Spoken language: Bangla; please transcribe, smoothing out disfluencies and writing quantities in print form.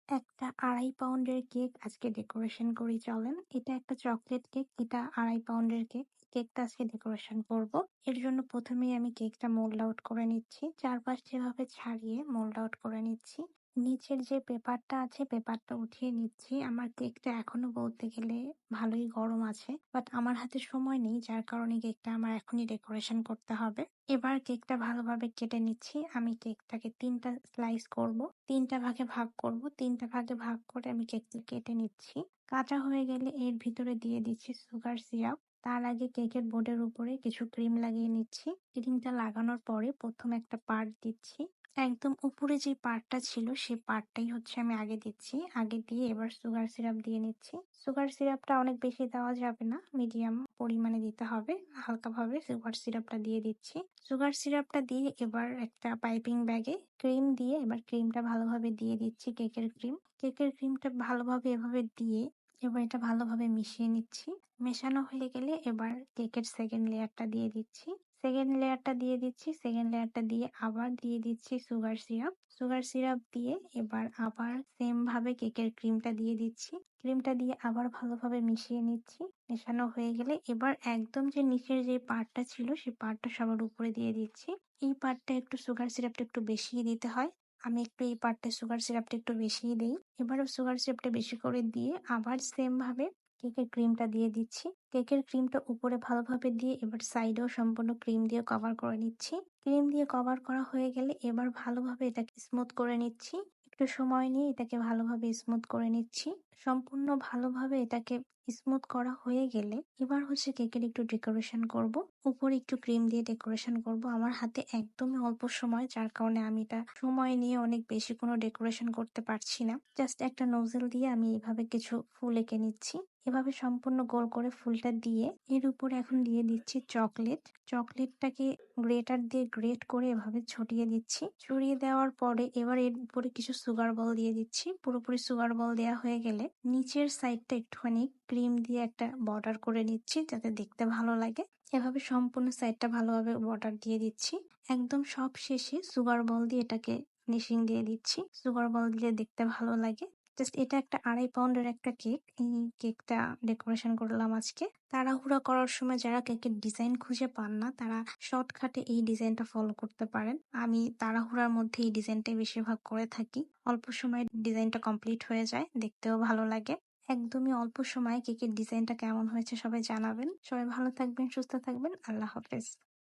একটা ২.৫ পাউন্ডের কেক আজকে ডেকোরেশন করি চলেন। এটা একটা চকলেট কেক, এটা ২.৫ পাউন্ডের কেক। কেকটা আজকে ডেকোরেশন করব। এর জন্য প্রথমেই আমি কেকটা মোল্ড আউট করে নিচ্ছি। চারপাশ যেভাবে ছাড়িয়ে মোল্ড আউট করে নিচ্ছি। নিচের যে পেপারটা আছে পেপারটা উঠিয়ে নিচ্ছি। আমার কেকটা এখনো বলতে গেলে ভালোই গরম আছে, বাট আমার হাতে সময় নেই, যার কারণে কেকটা আমার এখনই ডেকোরেশন করতে হবে। এবার কেকটা ভালোভাবে কেটে নিচ্ছি। আমি কেকটাকে ৩টা স্লাইস করব, ৩টা ভাগে ভাগ করব। ৩টা ভাগে ভাগ করে আমি কেকটা কেটে নিচ্ছি। কাটা হয়ে গেলে এর ভিতরে দিয়ে দিচ্ছি সুগার সিরাপ। তার আগে কেকের বোর্ডের উপরে কিছু ক্রিম লাগিয়ে নিচ্ছি। ক্রিমটা লাগানোর পরে প্রথম একটা পার্ট দিচ্ছি। একদম উপরে যে পার্টটা ছিল সেই পার্টটাই হচ্ছে আমি আগে দিচ্ছি। আগে দিয়ে এবার সুগার সিরাপ দিয়ে নিচ্ছি। সুগার সিরাপটা অনেক বেশি দেওয়া যাবে না, মিডিয়াম পরিমাণে দিতে হবে। হালকাভাবে সুগার সিরাপটা দিয়ে দিচ্ছি। সুগার সিরাপটা দিয়ে এবার একটা পাইপিং ব্যাগে ক্রিম দিয়ে এবার ক্রিমটা ভালোভাবে দিয়ে দিচ্ছি। কেকের ক্রিম, কেকের ক্রিমটা ভালোভাবে এভাবে দিয়ে এবার এটা ভালোভাবে মিশিয়ে নিচ্ছি। মেশানো হয়ে গেলে এবার কেকের সেকেন্ড লেয়ারটা দিয়ে দিচ্ছি। সেকেন্ড লেয়ারটা দিয়ে দিচ্ছি। সেকেন্ড লেয়ারটা দিয়ে আবার দিয়ে দিচ্ছি সুগার সিরাপ। সুগার সিরাপ দিয়ে এবার আবার সেম ভাবে কেকের ক্রিমটা দিয়ে দিচ্ছি। ক্রিমটা দিয়ে আবার ভালোভাবে মিশিয়ে নিচ্ছি। মেশানো হয়ে গেলে এবার একদম যে নিচের যে পার্টটা ছিল সেই পার্টটা সবার উপরে দিয়ে দিচ্ছি। এই পার্টটা একটু সুগার সিরাপটা একটু বেশিই দিতে হয়। আমি একটু এই পার্টটা সুগার সিরাপটা একটু বেশিই দেই। এবারও সুগার সিরাপটা বেশি করে দিয়ে আবার সেম ভাবে কেকের ক্রিমটা দিয়ে দিচ্ছি। কেকের ক্রিমটা উপরে ভালোভাবে দিয়ে এবার সাইডেও সম্পূর্ণ ক্রিম দিয়ে কভার করে নিচ্ছি। ক্রিম দিয়ে কভার করা হয়ে গেলে এবার ভালোভাবে এটাকে স্মুথ করে নিচ্ছি। একটু সময় নিয়ে এটাকে ভালোভাবে স্মুথ করে নিচ্ছি। সম্পূর্ণ ভালোভাবে এটাকে স্মুথ করা হয়ে গেলে এবার হচ্ছে কেকের একটু ডেকোরেশন করব। উপরে একটু ক্রিম দিয়ে ডেকোরেশন করব। আমার হাতে একদমই অল্প সময়, যার কারণে আমি এটা সময় নিয়ে অনেক বেশি কোনো ডেকোরেশন করতে পারছি না। জাস্ট একটা নোজেল দিয়ে আমি এভাবে কিছু ফুল এঁকে নিচ্ছি। এভাবে সম্পূর্ণ গোল করে ফুলটা দিয়ে এর উপরে এখন দিয়ে দিচ্ছি চকলেট। চকলেটটাকে গ্রেটার দিয়ে গ্রেট করে এভাবে ছড়িয়ে দিচ্ছি। ছড়িয়ে দেওয়ার পরে এবার এর উপরে কিছু সুগার বল দিয়ে দিচ্ছি। পুরোপুরি সুগার বল দেওয়া হয়ে গেলে নিচের সাইডটা একটুখানি ক্রিম দিয়ে একটা বর্ডার করে নিচ্ছি, যাতে দেখতে ভালো লাগে। এভাবে সম্পূর্ণ সাইডটা ভালোভাবে বর্ডার দিয়ে দিচ্ছি। একদম সব শেষে সুগার বল দিয়ে এটাকে ফিনিশিং দিয়ে দিচ্ছি। সুগার বল দিলে দেখতে ভালো লাগে। জাস্ট এটা একটা ২.৫ পাউন্ডের একটা কেক। এই কেকটা ডেকোরেশন করলাম আজকে। তাড়াহুড়া করার সময় যারা কেকের ডিজাইন খুঁজে পান না, তারা শর্টকাটে এই ডিজাইনটা ফলো করতে পারেন। আমি তাড়াহুড়ার মধ্যে এই ডিজাইনটাই বেশিরভাগ করে থাকি। অল্প সময়ে ডিজাইনটা কমপ্লিট হয়ে যায়, দেখতেও ভালো লাগে। একদমই অল্প সময়ে কেকের ডিজাইনটা কেমন হয়েছে সবাই জানাবেন। সবাই ভালো থাকবেন, সুস্থ থাকবেন। আল্লাহ হাফেজ।